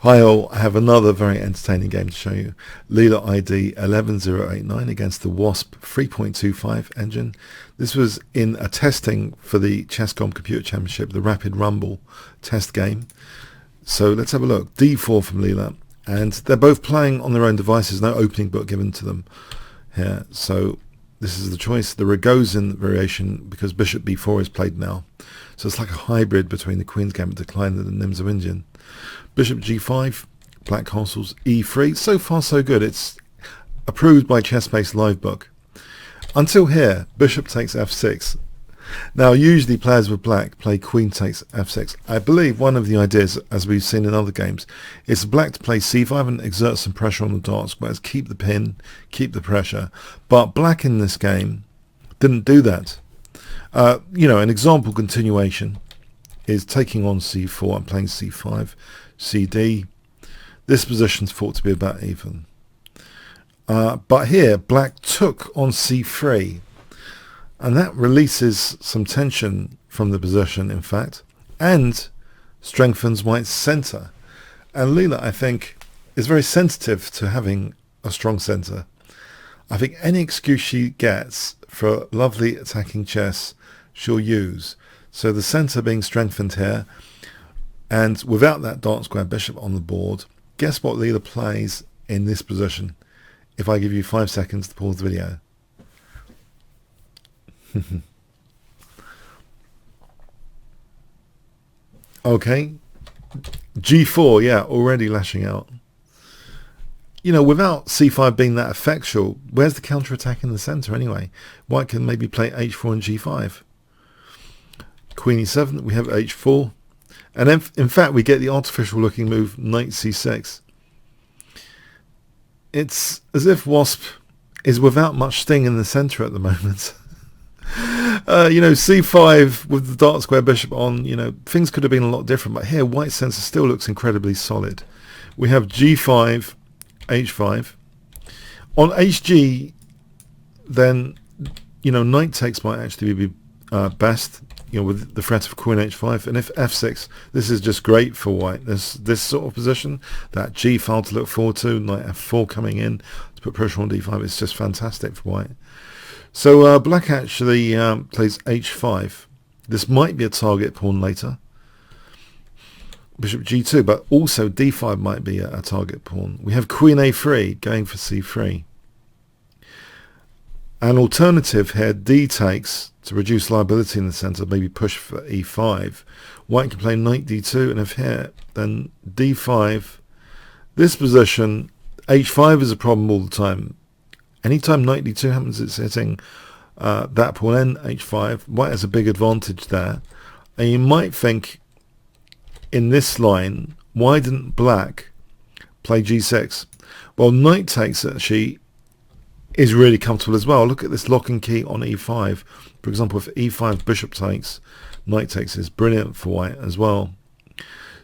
Hi all, I have another very entertaining game to show you. Leela ID 11089 against the Wasp 3.25 engine. This was in a testing for the Chess.com Computer Championship, the Rapid Rumble test game. So let's have a look. D4 from Leela, and they're both playing on their own devices, no opening book given to them here. So this is the choice, the Rogozin variation, because Bishop B4 is played now. So it's like a hybrid between the Queen's Gambit Decline and the Nimzo Indian. Bishop G5, Black castles E3. So far so good. It's approved by ChessBase Livebook. Until here, Bishop takes F6. Now usually players with Black play Queen takes F6. I believe one of the ideas, as we've seen in other games, is Black to play C5 and exert some pressure on the dark squares, keep the pin, keep the pressure. But Black in this game didn't do that. An example continuation is taking on C4 and playing C5, CD. This position's thought to be about even. But here, Black took on C3, and that releases some tension from the position, in fact, and strengthens White's centre. And Leela, I think, is very sensitive to having a strong centre. I think any excuse she gets for lovely attacking chess, she'll use. So the centre being strengthened here, and without that dark square bishop on the board, guess what Leela plays in this position? If I give you 5 seconds to pause the video. Okay, G4, yeah, already lashing out. Without C5 being that effectual, where's the counter-attack in the centre anyway? White can maybe play H4 and G5. Queen E7, we have H4. And in fact, we get the artificial looking move, Knight C6. It's as if Wasp is without much sting in the centre at the moment. C5 with the dark square bishop on, things could have been a lot different. But here, White's centre still looks incredibly solid. We have G5, H5. On HG, then, Knight takes might actually be best. With the threat of Queen H5, and if F6, this is just great for White. This sort of position, that G file to look forward to, Knight F4 coming in to put pressure on D5, it's just fantastic for White. So Black actually plays H5. This might be a target pawn later. Bishop G2, but also D5 might be a target pawn. We have Queen A3 going for C3. An alternative here, D takes, to reduce liability in the centre, maybe push for E5. White can play Knight D2, and if here, then D5. This position, H5 is a problem all the time. Anytime Knight D2 happens, it's hitting that pawn in H5. White has a big advantage there. And you might think, in this line, why didn't Black play G6? Well, Knight takes actually is really comfortable as well. Look at this lock and key on E5. For example, if E5 bishop takes, Knight takes is brilliant for White as well.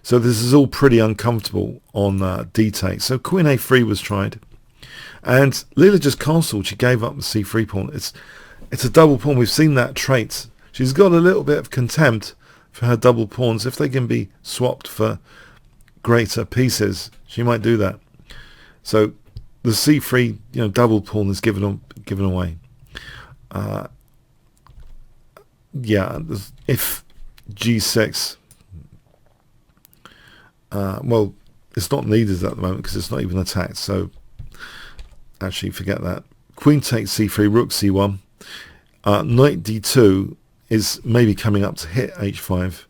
So this is all pretty uncomfortable on D takes. So Queen A3 was tried, and Leela just castled. She gave up the C3 pawn. It's a double pawn. We've seen that trait. She's got a little bit of contempt for her double pawns. If they can be swapped for greater pieces, she might do that. So the C3, double pawn is given away. If G6, well, it's not needed at the moment because it's not even attacked. So actually, forget that. Queen takes C3, Rook C1. Knight D2 is maybe coming up to hit H5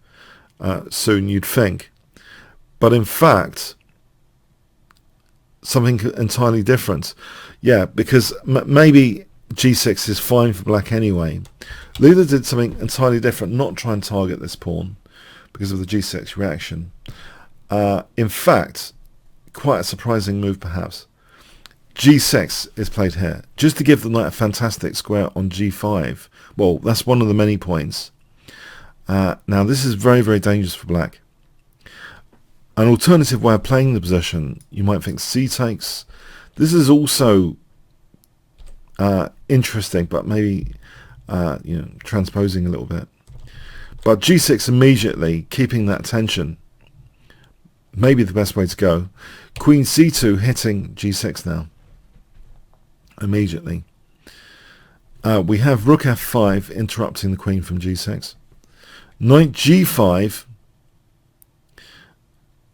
soon, you'd think, but in fact, something entirely different. Yeah, because maybe G6 is fine for Black anyway. Leela did something entirely different, not try and target this pawn because of the G6 reaction. In fact, quite a surprising move perhaps. G6 is played here, just to give the knight a fantastic square on G5. Well, that's one of the many points. Now this is very, very dangerous for Black. An alternative way of playing the position, you might think C takes. This is also interesting, but maybe transposing a little bit. But G6 immediately, keeping that tension, maybe the best way to go. Queen c2 hitting g6 now, immediately. We have rook f5 interrupting the queen from g6. Knight g5,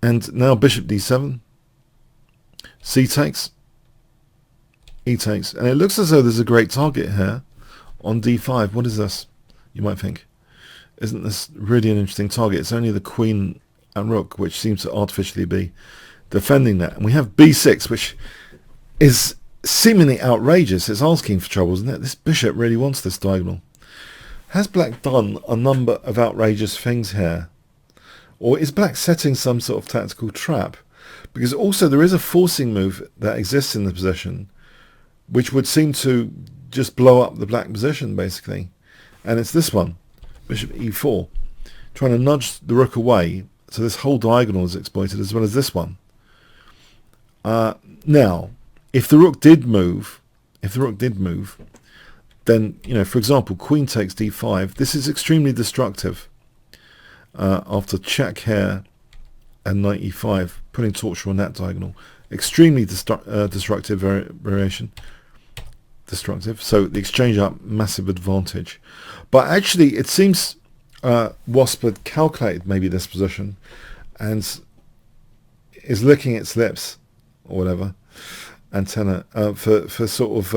and now bishop d7. C takes, e takes, and it looks as though there's a great target here on d5. What is this, you might think? Isn't this really an interesting target? It's only the queen and rook which seems to artificially be defending that. And we have b6, which is seemingly outrageous. It's asking for trouble, isn't it? This bishop really wants this diagonal. Has black done a number of outrageous things here? Or is black setting some sort of tactical trap? Because also there is a forcing move that exists in the position, which would seem to just blow up the black position, basically. And it's this one, bishop e4, trying to nudge the rook away, so this whole diagonal is exploited, as well as this one. Now, if the rook did move, then, you know, for example, queen takes d5. This is extremely destructive. After check here and knight e5, putting torture on that diagonal, extremely destructive variation. Destructive. So the exchange up, massive advantage. But actually, it seems Wasp had calculated maybe this position and is licking its lips or whatever antenna for sort of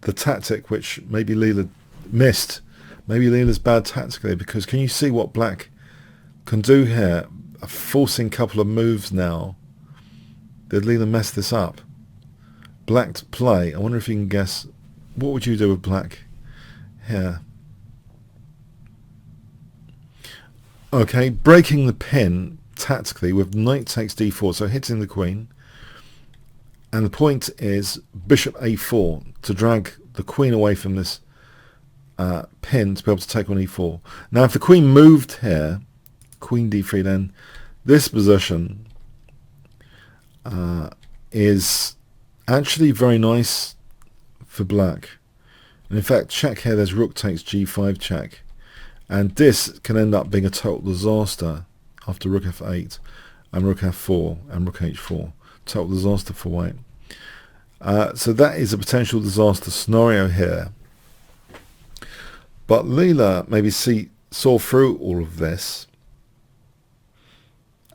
the tactic which maybe Leela missed. Maybe Leela's bad tactically, because can you see what black can do here? A forcing couple of moves now. Did Leela mess this up? Black to play. I wonder if you can guess. What would you do with black here? Okay, breaking the pin tactically with knight takes d4, so hitting the queen. And the point is bishop a4 to drag the queen away from this pin to be able to take on e4. Now if the queen moved here, queen d3, then this position is actually very nice for black. And in fact, check here, there's rook takes g5 check. And this can end up being a total disaster after rook f8 and rook f4 and rook h4. Total disaster for white. So that is a potential disaster scenario here. But Leela maybe saw through all of this.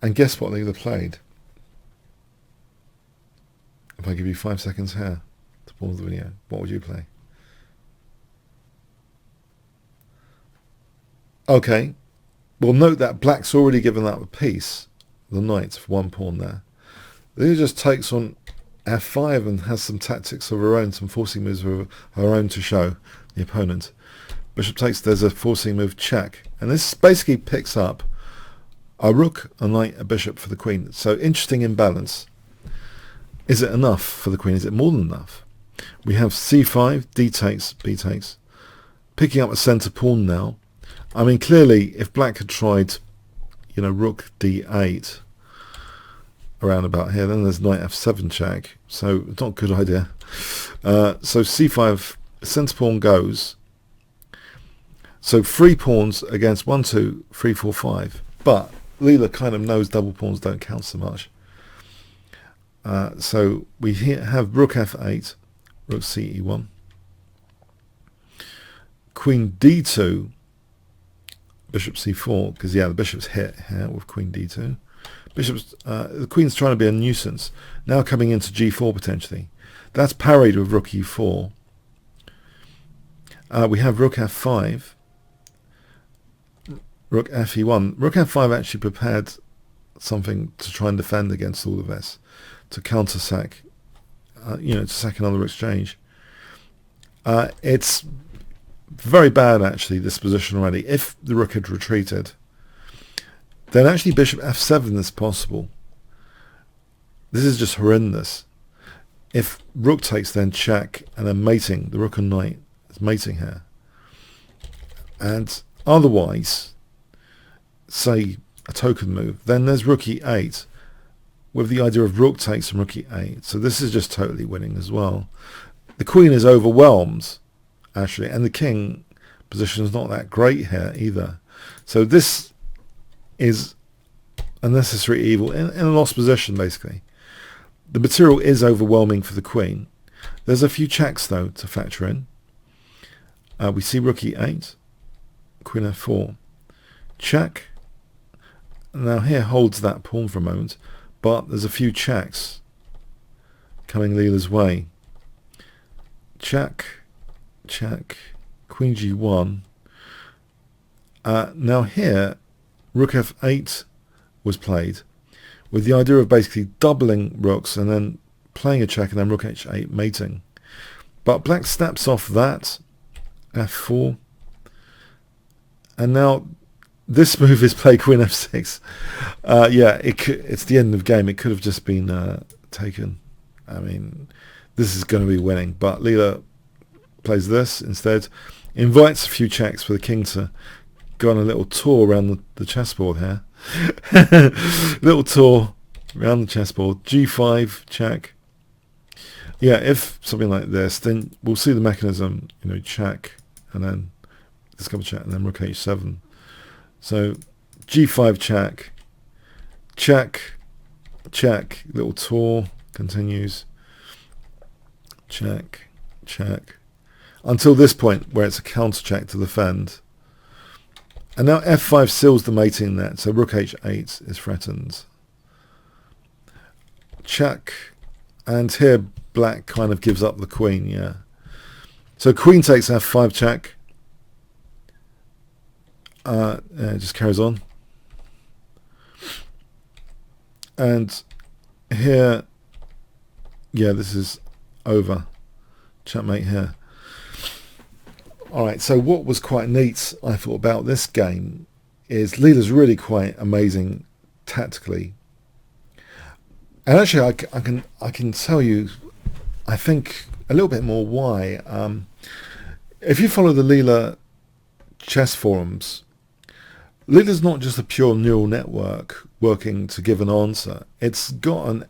And guess what Leela played? If I give you 5 seconds here to pause the video, what would you play? Okay, well note that black's already given up a piece, the knight for one pawn there. Leela just takes on f5 and has some tactics of her own, some forcing moves of her own to show the opponent. Bishop takes, there's a forcing move check, and this basically picks up a rook, a knight, a bishop for the queen. So interesting imbalance. Is it enough for the queen? Is it more than enough? We have c5, d takes, b takes, picking up a centre pawn now. I mean, clearly, if black had tried, you know, rook d8 around about here, then there's knight f7 check. So it's not a good idea. So c5, centre pawn goes. So 3 pawns against 1, 2, 3, 4, 5. But Leela kind of knows double pawns don't count so much. So we have rook f8, rook ce1, queen d2, bishop c4, because yeah, the bishop's hit here with queen d2. The queen's trying to be a nuisance. Now coming into g4 potentially. That's parried with rook e4. We have rook f5, rook fe1. Rook f5 actually prepared something to try and defend against all of this, to counter sack, you know, to sack another exchange. It's very bad actually, this position already. If the rook had retreated, then actually bishop f7 is possible. This is just horrendous. If rook takes, then check, and then mating, the rook and knight is mating here. And otherwise, say a token move, then there's rook e8 with the idea of rook takes and rook e8. So this is just totally winning as well. The queen is overwhelmed actually, and the king position is not that great here either. So this is unnecessary evil in a lost position, basically. The material is overwhelming for the queen. There's a few checks, though, to factor in. We see rook e8, queen f4, check. Now here holds that pawn for a moment, but there's a few checks coming Leela's way. Check, check, queen g1. Now here, rook f8 was played, with the idea of basically doubling rooks and then playing a check and then rook h8 mating. But black steps off that, f4, and now this move is play queen f6. Yeah, it's the end of game. It could have just been taken. I mean, this is going to be winning, but Leela plays this instead, invites a few checks for the king to go on a little tour around the chessboard here. Little tour around the chessboard. G5 check. Yeah, if something like this, then we'll see the mechanism, you know, check, and then discover check, and then rook h7. So G5 check, check, check, little tour, continues, check, check, until this point where it's a counter check to defend. And now f5 seals the mating net, so rook h8 is threatened. Check, and here black kind of gives up the queen, yeah. So queen takes f5 check. It just carries on. And here, yeah, this is over. Checkmate here. Alright, so what was quite neat, I thought, about this game is Leela's really quite amazing tactically. And actually, I can tell you, I think, a little bit more why. If you follow the Leela chess forums, Leela's not just a pure neural network working to give an answer. It's got an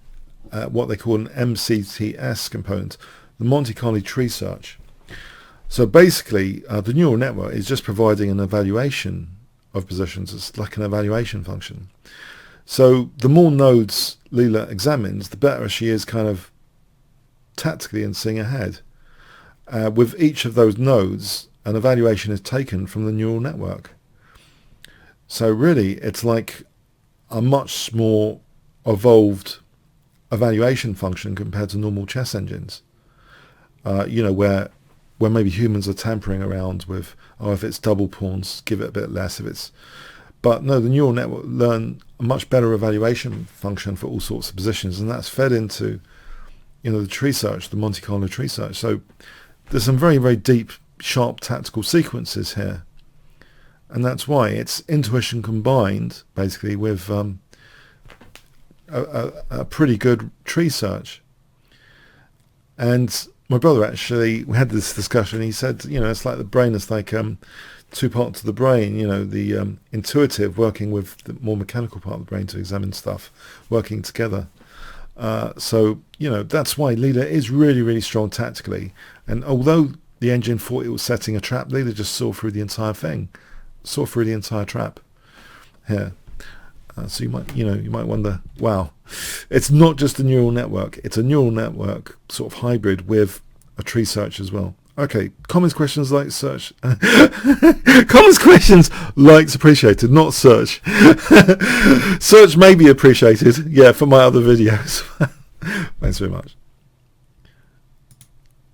what they call an MCTS component, the Monte Carlo tree search. So basically, the neural network is just providing an evaluation of positions. It's like an evaluation function. So the more nodes Leela examines, the better she is kind of tactically and seeing ahead. With each of those nodes, an evaluation is taken from the neural network. So really, it's like a much more evolved evaluation function compared to normal chess engines. You know, where maybe humans are tampering around with, oh, if it's double pawns, give it a bit less. If it's, but no, the neural network learn a much better evaluation function for all sorts of positions, and that's fed into, you know, the tree search, the Monte Carlo tree search. So there's some very, very deep, sharp tactical sequences here, and that's why it's intuition combined basically with a pretty good tree search. And my brother, actually, we had this discussion. He said, you know, it's like the brain is like two parts of the brain, you know, the intuitive working with the more mechanical part of the brain to examine stuff, working together. So, you know, that's why Leela is really, really strong tactically. And although the engine thought it was setting a trap, Leela just saw through the entire thing, saw through the entire trap here. So you might wonder, wow, it's not just a neural network, it's a neural network sort of hybrid with a tree search as well. Okay, comments, questions, likes, search. Comments, questions, likes appreciated, not search. Search may be appreciated, yeah, for my other videos. Thanks very much.